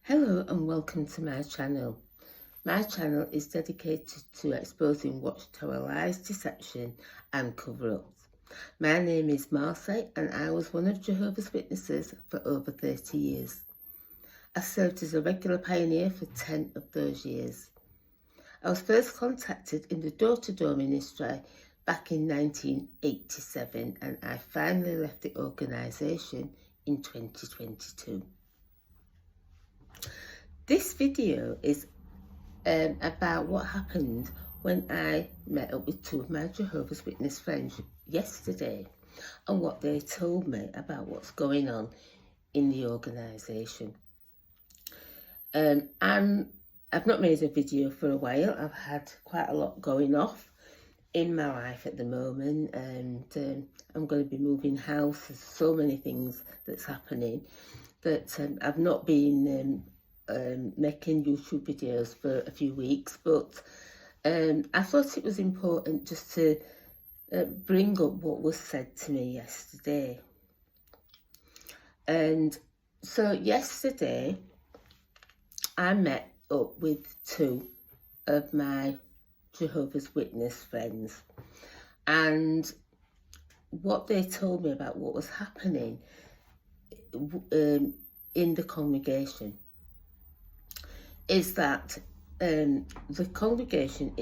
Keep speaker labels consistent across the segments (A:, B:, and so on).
A: Hello and welcome to my channel. My channel is dedicated to exposing Watchtower lies, deception and cover-ups. My name is Marcy and I was one of Jehovah's Witnesses for over 30 years. I served as a regular pioneer for 10 of those years. I was first contacted in the door-to-door ministry back in 1987 and I finally left the organisation in 2022. This video is about what happened when I met up with two of my Jehovah's Witness friends yesterday and what they told me about what's going on in the organisation. I've not made a video for a while. I've had quite a lot going off in my life at the moment, and I'm going to be moving house. There's so many things that's happening that I've not been making YouTube videos for a few weeks, but I thought it was important just to bring up what was said to me yesterday. And so yesterday I met up with two of my Jehovah's Witness friends, and what they told me about what was happening in the congregation is that the congregations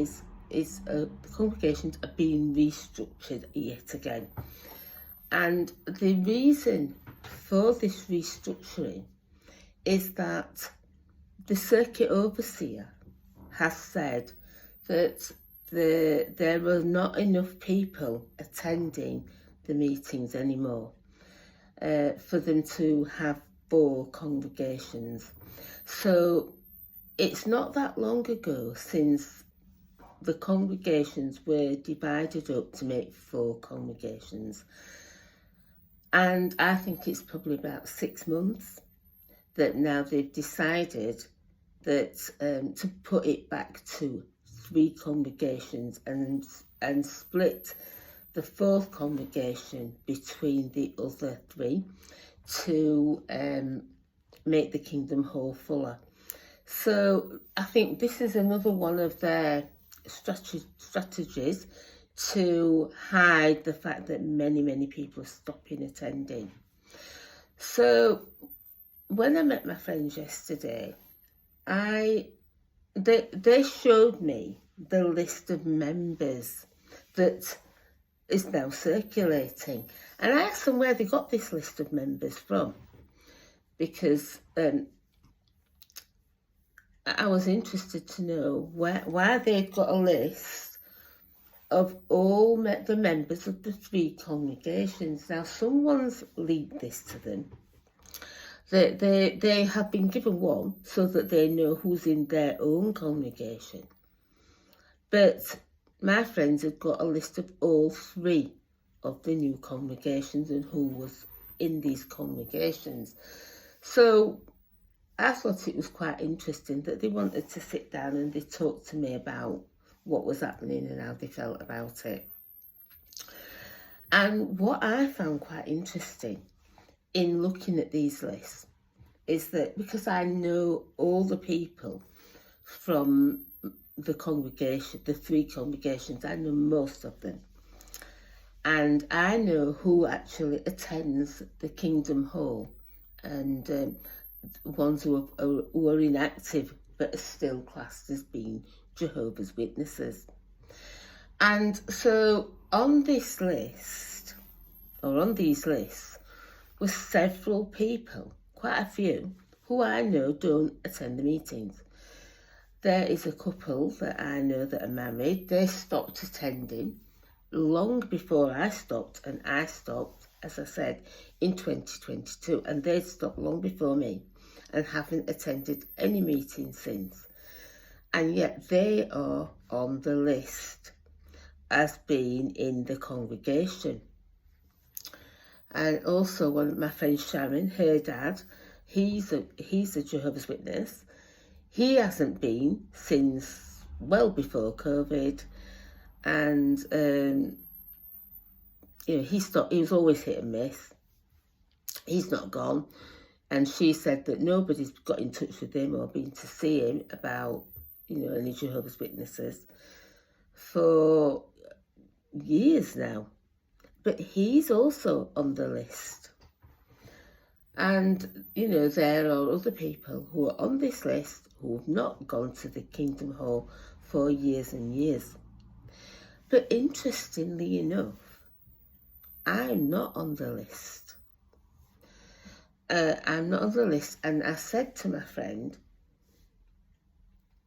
A: are being restructured yet again, and the reason for this restructuring is that the circuit overseer has said that there are not enough people attending the meetings anymore for them to have 4 congregations. So it's not that long ago since the congregations were divided up to make 4 congregations. And I think it's probably about 6 months that now they've decided that to put it back to 3 congregations and split the 4th congregation between the other 3 to make the kingdom hall fuller. So I think this is another one of their strategies to hide the fact that many people are stopping attending. So when I met my friends yesterday, they showed me the list of members that is now circulating, and I asked them where they got this list of members from, because I was interested to know why they'd got a list of all the members of the 3 congregations. Now, someone's leaked this to them. They have been given one so that they know who's in their own congregation. But my friends had got a list of all 3 of the new congregations and who was in these congregations. So I thought it was quite interesting that they wanted to sit down and they talked to me about what was happening and how they felt about it. And what I found quite interesting in looking at these lists is that, because I know all the people from the congregation, the 3 congregations, I know most of them, and I know who actually attends the Kingdom Hall, and ones who are inactive but are still classed as being Jehovah's Witnesses. And so on this list, or on these lists, were several people, quite a few, who I know don't attend the meetings. There is a couple that I know that are married. They stopped attending long before I stopped, and I stopped, as I said, in 2022, and they stopped long before me and haven't attended any meetings since. And yet they are on the list as being in the congregation. And also one of my friends, Sharon, her dad, he's a Jehovah's Witness. He hasn't been since well before COVID, and he was always hit and miss. He's not gone. And she said that nobody's got in touch with him or been to see him about, any Jehovah's Witnesses for years now. But he's also on the list. And, there are other people who are on this list who have not gone to the Kingdom Hall for years and years. But interestingly enough, I'm not on the list. I'm not on the list. And I said to my friend,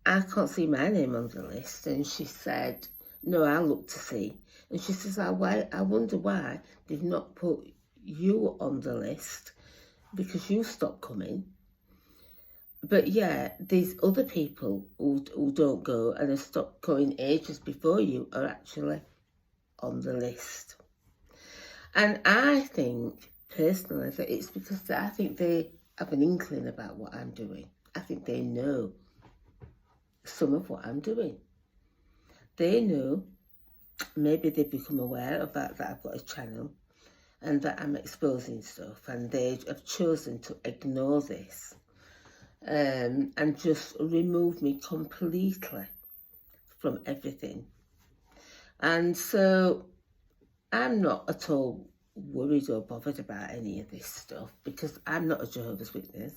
A: I can't see my name on the list. And she said, no, I'll look to see. And she says, I wonder why they've not put you on the list, because you stopped coming. But yeah, these other people who don't go and have stopped going ages before you are actually on the list. And I think, personally, that it's because I think they have an inkling about what I'm doing. I think they know some of what I'm doing. They know, maybe they've become aware of that I've got a channel and that I'm exposing stuff, and they have chosen to ignore this and just remove me completely from everything. And so I'm not at all worried or bothered about any of this stuff, because I'm not a Jehovah's Witness.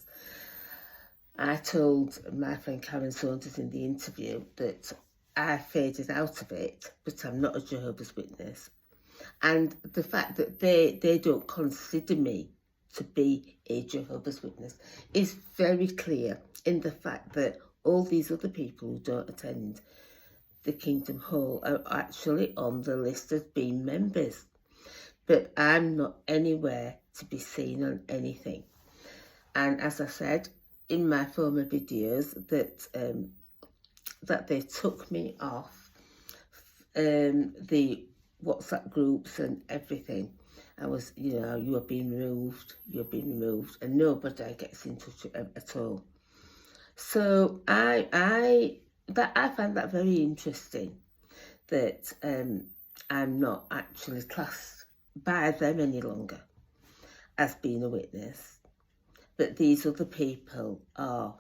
A: I told my friend Karen Saunders in the interview that I faded out of it, but I'm not a Jehovah's Witness. And the fact that they don't consider me to be a Jehovah's Witness is very clear in the fact that all these other people who don't attend the Kingdom Hall are actually on the list as being members. But I'm not anywhere to be seen on anything. And as I said in my former videos, that they took me off the WhatsApp groups and everything. I was, you are being removed, and nobody gets in touch at all. So I find that very interesting, that I'm not actually classed by them any longer as being a witness, but these other people are.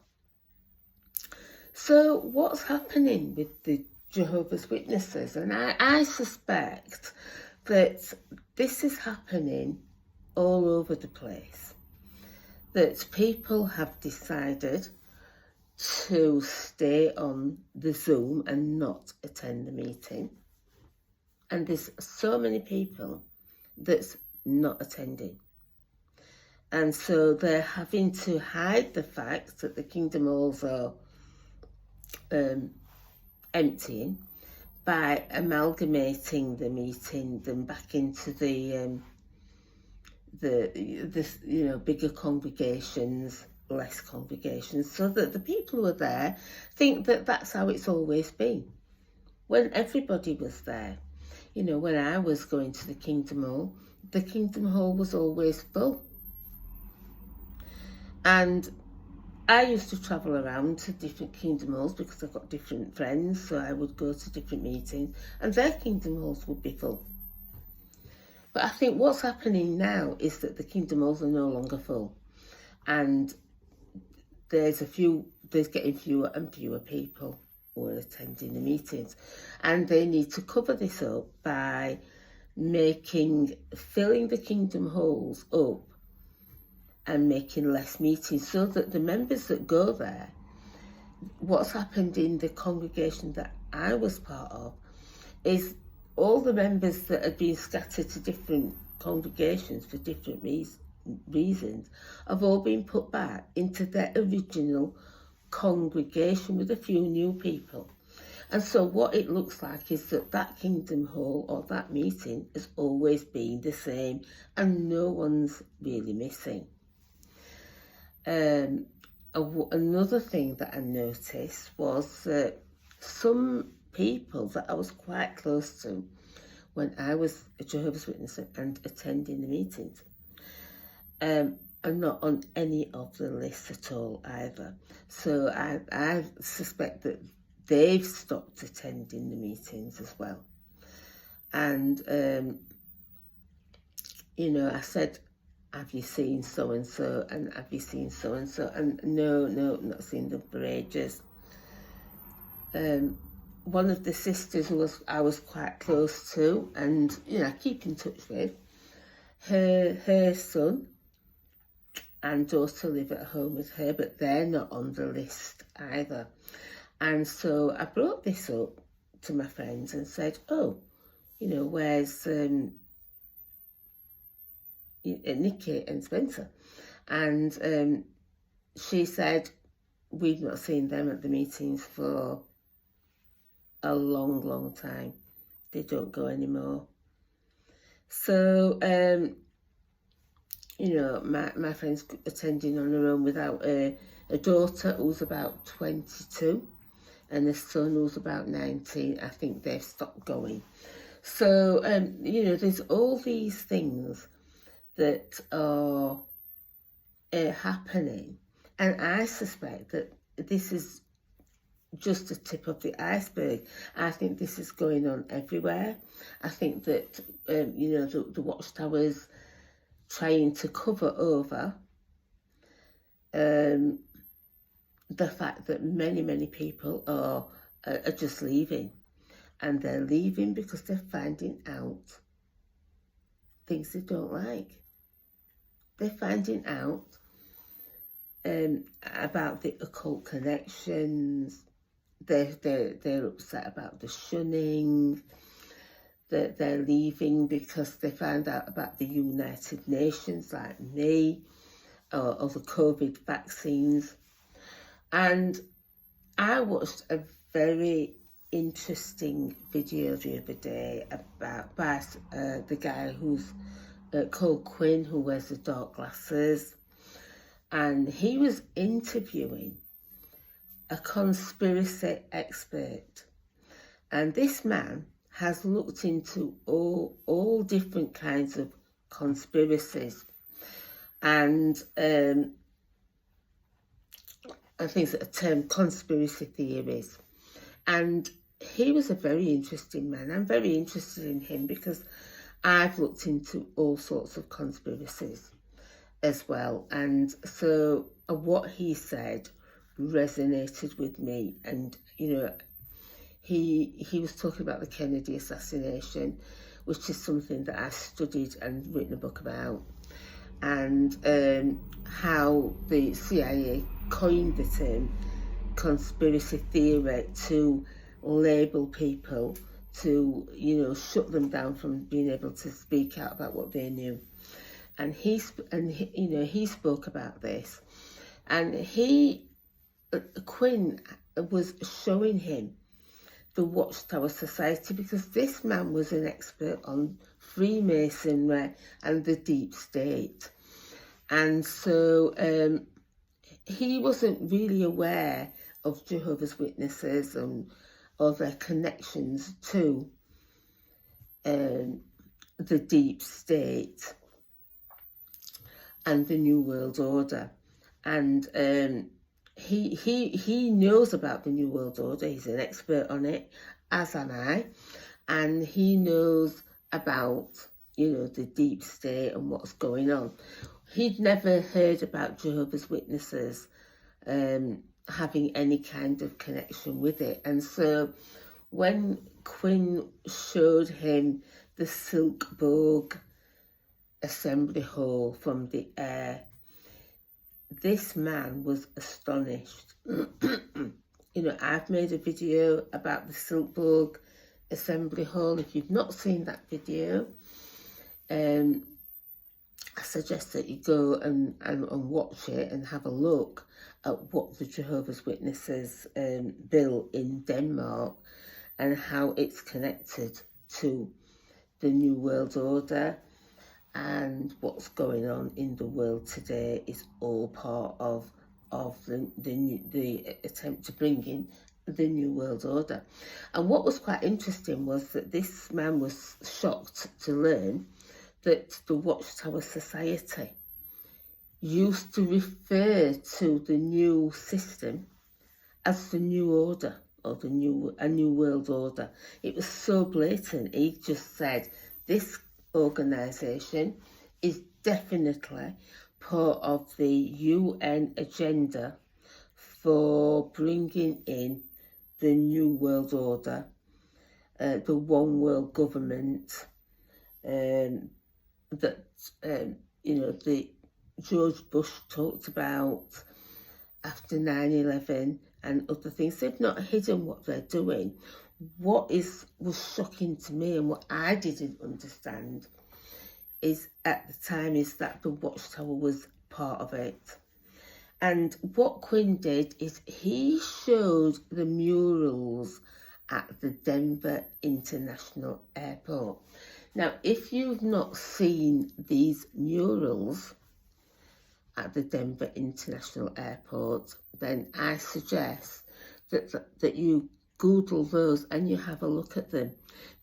A: So what's happening with the Jehovah's Witnesses? And I suspect that this is happening all over the place, that people have decided to stay on the Zoom and not attend the meeting. And there's so many people that's not attending. And so they're having to hide the fact that the Kingdom Halls are emptying by amalgamating the meeting them back into the bigger congregations, less congregations, so that the people who are there think that that's how it's always been. When everybody was there, when I was going to the Kingdom Hall was always full. And I used to travel around to different Kingdom Halls because I've got different friends, so I would go to different meetings and their Kingdom Halls would be full. But I think what's happening now is that the Kingdom Halls are no longer full, and there's getting fewer and fewer people who are attending the meetings, and they need to cover this up by filling the Kingdom Halls up and making less meetings, so that the members that go there, what's happened in the congregation that I was part of, is all the members that had been scattered to different congregations for different reasons have all been put back into their original congregation with a few new people. And so what it looks like is that Kingdom Hall or that meeting has always been the same, and no one's really missing. Another thing that I noticed was that some people that I was quite close to when I was a Jehovah's Witness and attending the meetings are not on any of the lists at all either. So I suspect that they've stopped attending the meetings as well. And, I said have you seen so-and-so, and have you seen so-and-so, and no, not seen them for ages. One of the sisters who I was quite close to, and I keep in touch with, her son and daughter live at home with her, but they're not on the list either. And so I brought this up to my friends and said, oh, where's Nikki and Spencer? And she said, we've not seen them at the meetings for a long time. They don't go anymore. So my friend's attending on her own without a daughter who's about 22 and a son who's about 19. I think they've stopped going. So there's all these things that are happening, and I suspect that this is just a tip of the iceberg. I think this is going on everywhere. I think that the Watchtower's trying to cover over the fact that many people are just leaving, and they're leaving because they're finding out things they don't like. They're finding out about the occult connections. They're upset about the shunning. That they're leaving because they found out about the United Nations, like me, or the COVID vaccines. And I watched a very interesting video the other day by the guy who's called Quinn, who wears the dark glasses, and he was interviewing a conspiracy expert, and this man has looked into all different kinds of conspiracies and things that are termed conspiracy theories. And he was a very interesting man. I'm very interested in him because I've looked into all sorts of conspiracies as well. And so what he said resonated with me. And, he was talking about the Kennedy assassination, which is something that I studied and written a book about, and how the CIA coined the term conspiracy theory to label people, to shut them down from being able to speak out about what they knew. And he spoke about this, and Quinn was showing him the Watchtower Society, because this man was an expert on Freemasonry and the deep state. And so he wasn't really aware of Jehovah's Witnesses or their connections to the deep state and the New World Order. And he knows about the New World Order. He's an expert on it, as am I, and he knows about the deep state and what's going on. He'd never heard about Jehovah's Witnesses having any kind of connection with it. And so when Quinn showed him the Silkeborg assembly hall from the air, this man was astonished. I've made a video about the Silkeborg assembly hall. If you've not seen that video, I suggest that you go and watch it and have a look at what the Jehovah's Witnesses built in Denmark and how it's connected to the New World Order. And what's going on in the world today is all part of the attempt to bring in the New World Order. And what was quite interesting was that this man was shocked to learn that the Watchtower Society used to refer to the new system as the New Order, or a New World Order. It was so blatant. He just said, this organisation is definitely part of the UN agenda for bringing in the New World Order, the One World Government, that the George Bush talked about after 9/11 and other things. They've not hidden what they're doing. What was shocking to me and what I didn't understand is at the time is that the Watchtower was part of it. And what Quinn did is he showed the murals at the Denver International Airport. Now, if you've not seen these murals at the Denver International Airport, then I suggest that you Google those and you have a look at them,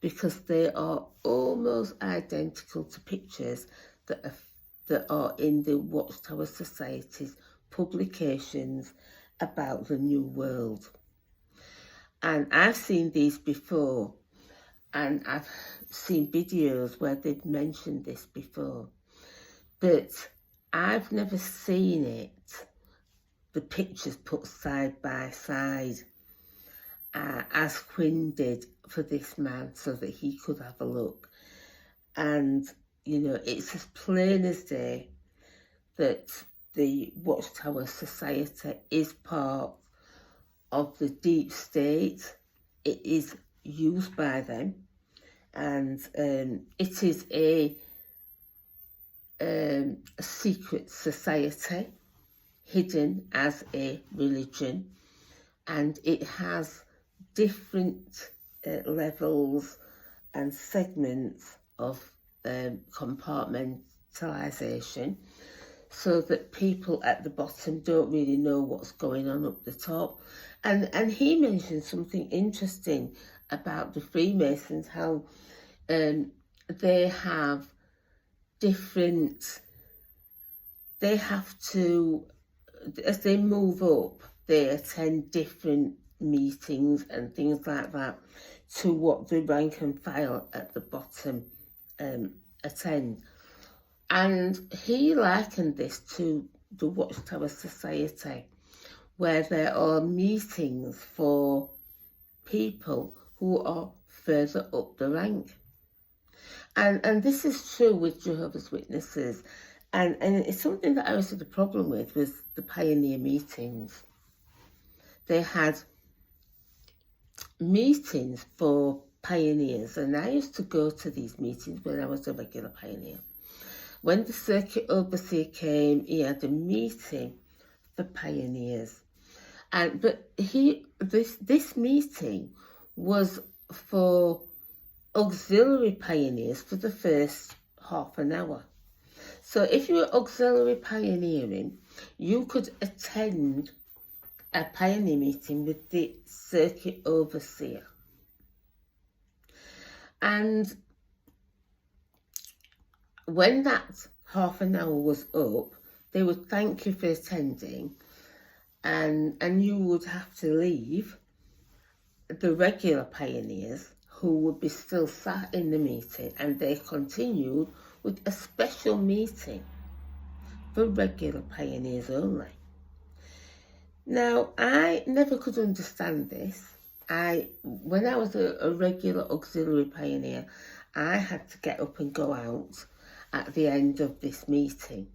A: because they are almost identical to pictures that are in the Watchtower Society's publications about the New World. And I've seen these before, and I've seen videos where they've mentioned this before, but I've never seen the pictures put side by side, as Quinn did for this man so that he could have a look. And, it's as plain as day that the Watchtower Society is part of the deep state. It is used by them, and it is a secret society hidden as a religion, and it has different levels and segments of compartmentalisation, so that people at the bottom don't really know what's going on up the top. And he mentioned something interesting about the Freemasons, how they have to, as they move up, they attend different meetings and things like that to what the rank and file at the bottom attend. And he likened this to the Watchtower Society, where there are meetings for people who are further up the rank. And this is true with Jehovah's Witnesses. And it's something that I always had a problem with the pioneer meetings. They had meetings for pioneers, and I used to go to these meetings when I was a regular pioneer. When the circuit overseer came, he had a meeting for pioneers. But this meeting was for auxiliary pioneers for the first half an hour. So if you were auxiliary pioneering, you could attend a pioneer meeting with the circuit overseer. And when that half an hour was up, they would thank you for attending, and you would have to leave. The regular pioneers who would be still sat in the meeting, and they continued with a special meeting for regular pioneers only. Now, I never could understand this. When I was a regular auxiliary pioneer, I had to get up and go out at the end of this meeting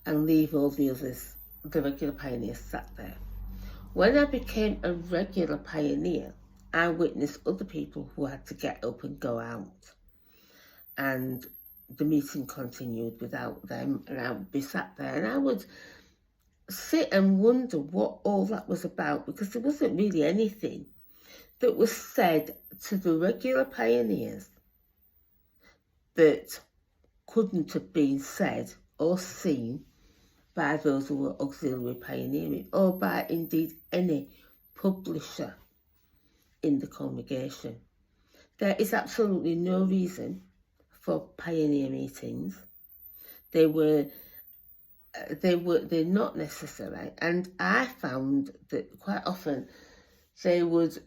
A: and leave all the others, the regular pioneers, sat there. When I became a regular pioneer, I witnessed other people who had to get up and go out, and the meeting continued without them, and I would be sat there and I would sit and wonder what all that was about, because there wasn't really anything that was said to the regular pioneers that couldn't have been said or seen by those who were auxiliary pioneering, or by indeed any publisher in the congregation. There is absolutely no reason for pioneer meetings. They're not necessary, and I found that quite often they would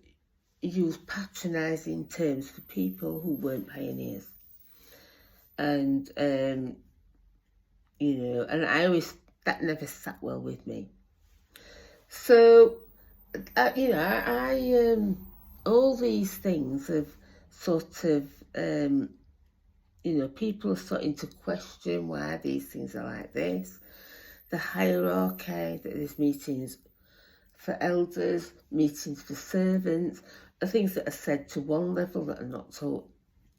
A: use patronising terms for people who weren't pioneers. And, you know, and that never sat well with me. So, you know, all these things have sort of, you know, people are starting to question why these things are like this. The hierarchy, that there's meetings for elders, meetings for servants, are things that are said to one level that are not taught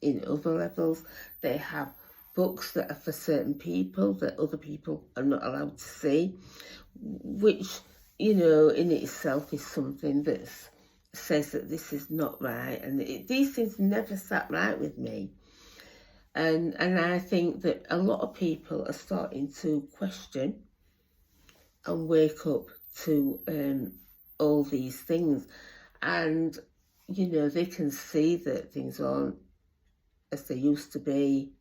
A: in other levels. They have books that are for certain people that other people are not allowed to see, which, you know, in itself is something that says that this is not right. And these things never sat right with me. And I think that a lot of people are starting to question and wake up to all these things. And, you know, they can see that things aren't as they used to be.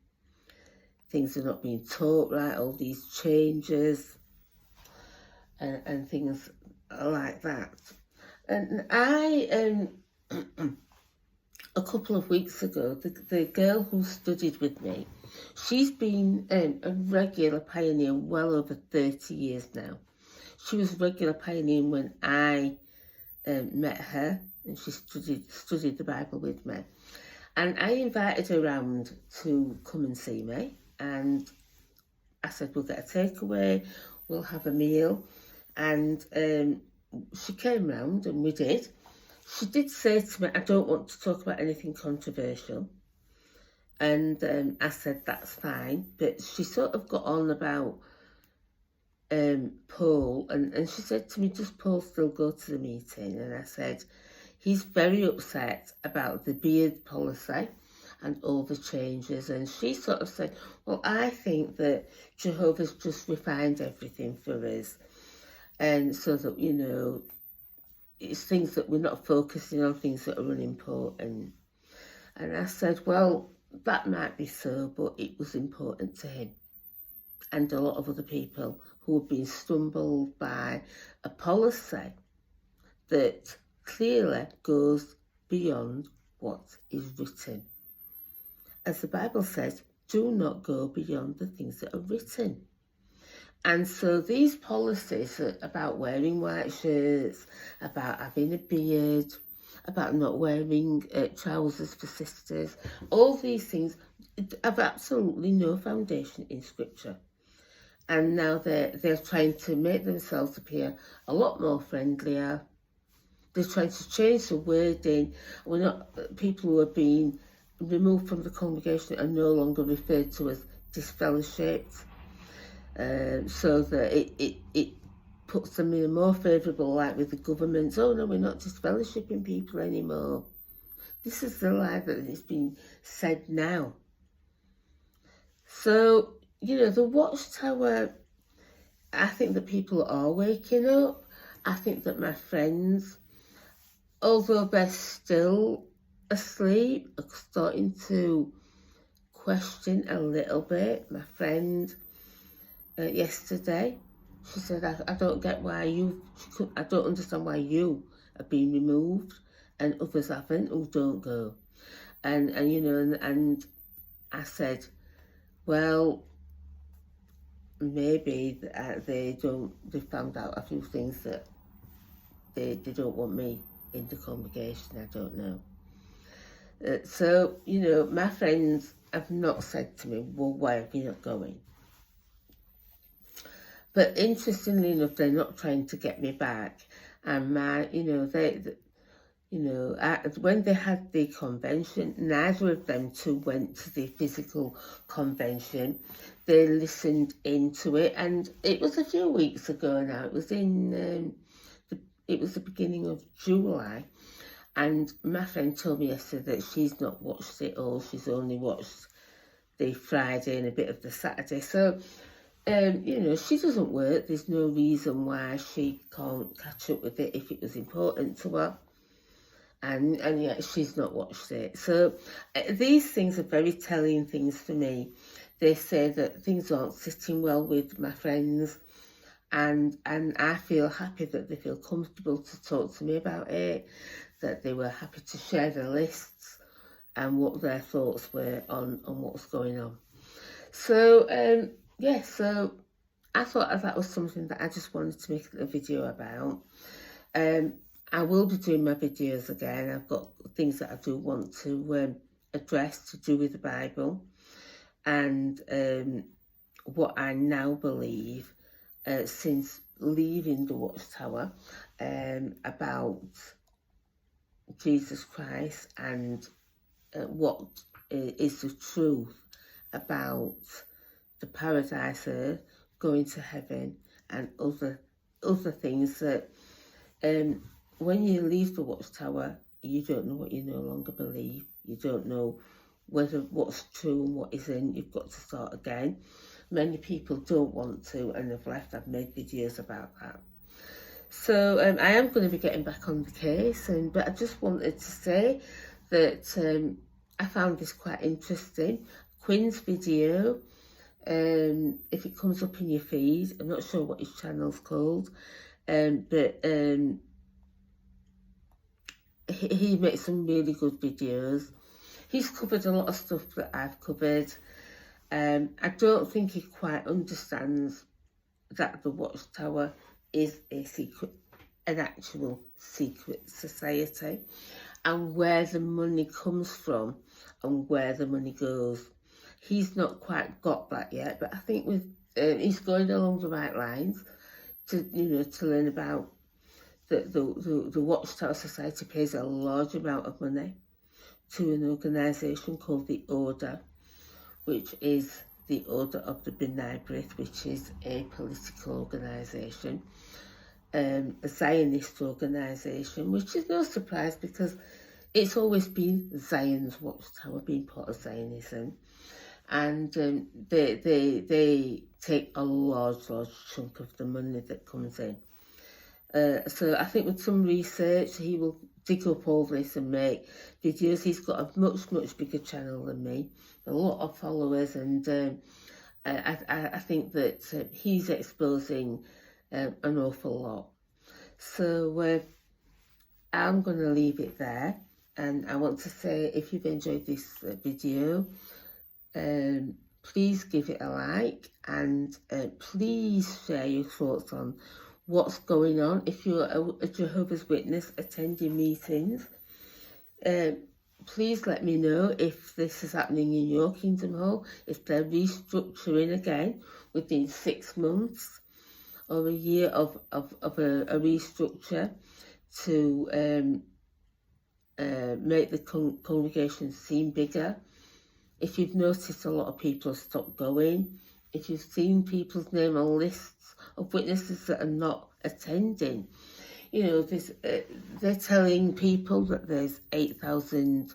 A: Things are not being taught right, all these changes and things like that. And I, a couple of weeks ago, the girl who studied with me, she's been a regular pioneer well over 30 years now. She was regular pioneer when I met her, and she studied the Bible with me. And I invited her round to come and see me, and I said, we'll get a takeaway, we'll have a meal. And she came round, and we did. She did say to me, I don't want to talk about anything controversial. And I said, that's fine. But she sort of got on about Paul, and she said to me, does Paul still go to the meeting? And I said, he's very upset about the beard policy and all the changes. And she sort of said, well, I think that Jehovah's just refined everything for us. And so that, you know, it's things that we're not focusing on, things that are unimportant. And I said, well, that might be so, but it was important to him and a lot of other people who have been stumbled by a policy that clearly goes beyond what is written. As the Bible says, do not go beyond the things that are written. And so these policies about wearing white shirts, about having a beard, about not wearing trousers for sisters, all these things have absolutely no foundation in Scripture. And now they're trying to make themselves appear a lot more friendlier. They're trying to change the wording. We're not, people who are being removed from the congregation are no longer referred to as disfellowshipped. So that it puts them in a more favourable light with the government. Oh no, we're not disfellowshipping people anymore. This is the lie that is being said now. So, you know, the Watchtower, I think that people are waking up. I think that my friends, although they're still asleep, are starting to question a little bit. My friend yesterday, she said, I don't get why I don't understand why you are being removed and others haven't, who don't go. And you know, and I said, well, maybe they found out a few things that they don't want me in the congregation, I don't know. So, you know, my friends have not said to me, well, why are you not going? But interestingly enough, they're not trying to get me back. And when they had the convention, neither of them two went to the physical convention. They listened into it, and it was a few weeks ago now. It was it was the beginning of July, and my friend told me yesterday that she's not watched it all. She's only watched the Friday and a bit of the Saturday. So, you know, she doesn't work. There's no reason why she can't catch up with it if it was important to her. And yet she's not watched it. So these things are very telling things for me. They say that things aren't sitting well with my friends, and I feel happy that they feel comfortable to talk to me about it, that they were happy to share their lists and what their thoughts were on what's going on. So yeah, so I thought that was something that I just wanted to make a video about. I will be doing my videos again. I've got things that I do want to address to do with the Bible, and what I now believe since leaving the Watchtower about Jesus Christ, and what is the truth about the paradise earth, going to heaven, and other things that when you leave the Watchtower, you don't know what you no longer believe. You don't know whether what's true and what isn't. You've got to start again. Many people don't want to and have left. I've made videos about that. So I am going to be getting back on the case, but I just wanted to say that I found this quite interesting. Quinn's video, if it comes up in your feed, I'm not sure what his channel's called, but he makes some really good videos. He's covered a lot of stuff that I've covered. I don't think he quite understands that the Watchtower is an actual secret society, and where the money comes from and where the money goes. He's not quite got that yet, but I think with he's going along the right lines to learn about the Watchtower Society pays a large amount of money to an organisation called the Order, which is the Order of the B'nai B'rith, which is a political organisation, a Zionist organisation, which is no surprise because it's always been Zion's Watchtower, being part of Zionism, and they take a large chunk of the money that comes in. So I think with some research, he will dig up all this and make videos. He's got a much bigger channel than me, a lot of followers, and I think that he's exposing an awful lot. So I'm going to leave it there, and I want to say, if you've enjoyed this video, please give it a like, and please share your thoughts on what's going on. If you're a Jehovah's Witness attending meetings, please let me know if this is happening in your Kingdom Hall, if they're restructuring again within 6 months or a year of a restructure to make the congregation seem bigger. If you've noticed a lot of people have stopped going, if you've seen people's name on lists of witnesses that are not attending, they're telling people that there's 8,000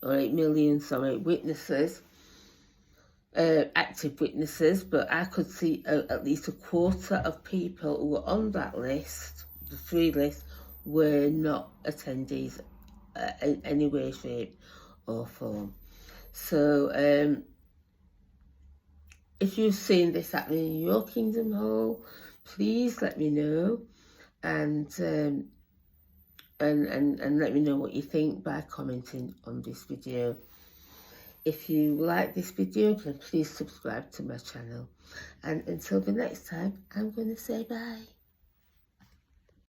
A: or 8 million, witnesses, active witnesses, but I could see at least a quarter of people who were on that list, the free list, were not attendees in any way, shape or form. So if you've seen this happening in your Kingdom Hall, please let me know, and let me know what you think by commenting on this video. If you like this video, then please subscribe to my channel. And until the next time, I'm going to say bye.